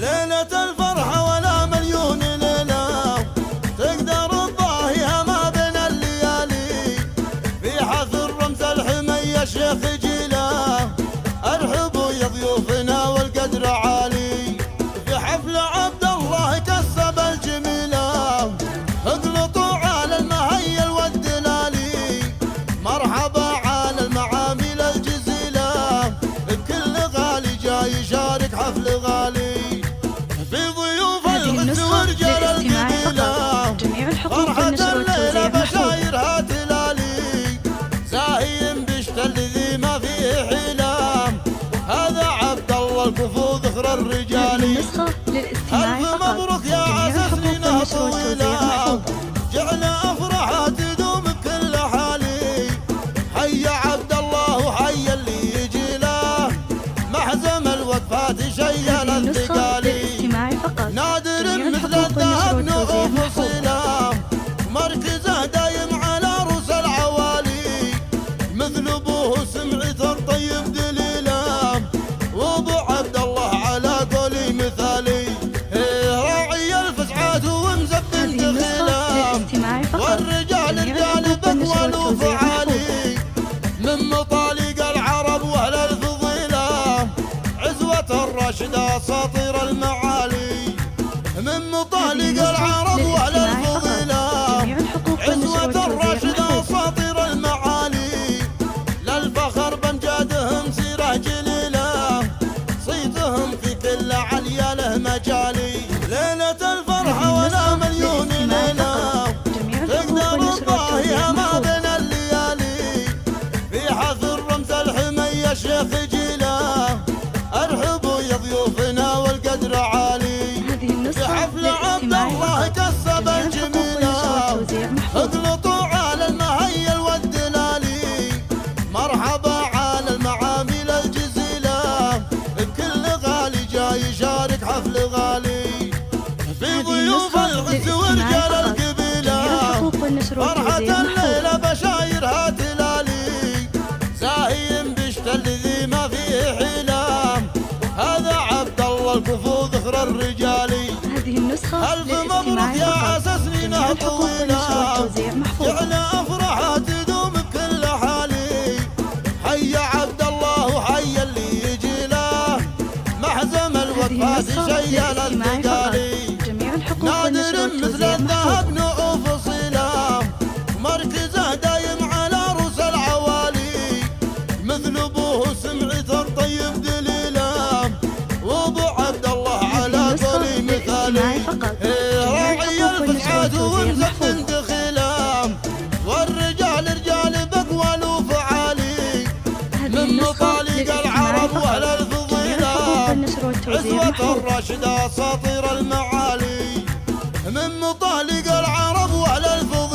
ليلة الفرحة ولا مليون ليلة تقدر تضاهيها ما بين الليالي. في حفل رمز الحمية شيخ جيله ارحبوا يا ضيوفنا والقدر عالي. في حفل عبد الله كسب الجميلة اقلطوا على المهيل والدلالي. مرحبا على المعامل الجزيلة بكل غالي جاي يشارك حفل غالي. في ضيوف العز ورجال القبيلة فرحة الليلة بشايرها تلالي. زاهين بشتل ذي ما فيه حيلة هذا عبد الله الكفو ذخر الرجالي. ألف مبروك يا عسسنينه طويلة جعل أفراحها تدوم بكل حالي. حي عبد الله وحي اللي يجي له محزم الوقفات شيل الثقالي. نادر مثل الذهب نؤوف صلة مركزه دايم على رؤوس العوالي. مثل ابوه سمعته الطيب دليله وابو عبد الله على قولي مثالي. راعي الفزعات ومزبن دخيله والرجال رجال بقوال وفعالي. من مطالق العرب واهل الفضيله عزوة الراشدة اساطير المعالي. من مطالق العرب واهل الفضيله عزوة الراشدة اساطير المعالي. للفخر بامجادهم سيره جليله صيتهم في كل عليا له مجالي. ليلة الفرحة ولا مليون ليلة تقدر تضاهيها ما بين الليالي. في حفل رمز الحمية شيخ جيله ارحبوا يا ضيوفنا والقدر عالي. في حفل عبد الله كسب الجميلة اقلطوا على المهيل والدلالي. مرحبا على المعامل الجزيلة بكل غالي جاي يشارك حفل غالي. في ضيوف العز ورجال القبيلة فرحة الليلة بشايرها تلالي. زاهين بشتل ذي ما فيه حيلة هذا عبد الله الكفو ذخر الرجالي. ألف مبروك يا عسسنينه طويلة جعل أفراحها تدوم بكل حالي. حي عبد الله وحي اللي يجي له محزم الوقفات شيل الثقالي. نادر مثل الذهب نؤوف صلة مركزه دايم على رؤوس العوالي. مثل ابوه سمعته الطيب دليله وابو عبد الله على قولي مثالي. راعي الفزعات ومزبن دخيله والرجال رجال بقوال وفعالي. من مطالق العرب واهل الفضيله عزوة الراشدة اساطير المعالي. من مطالق العرب واهل الفضيله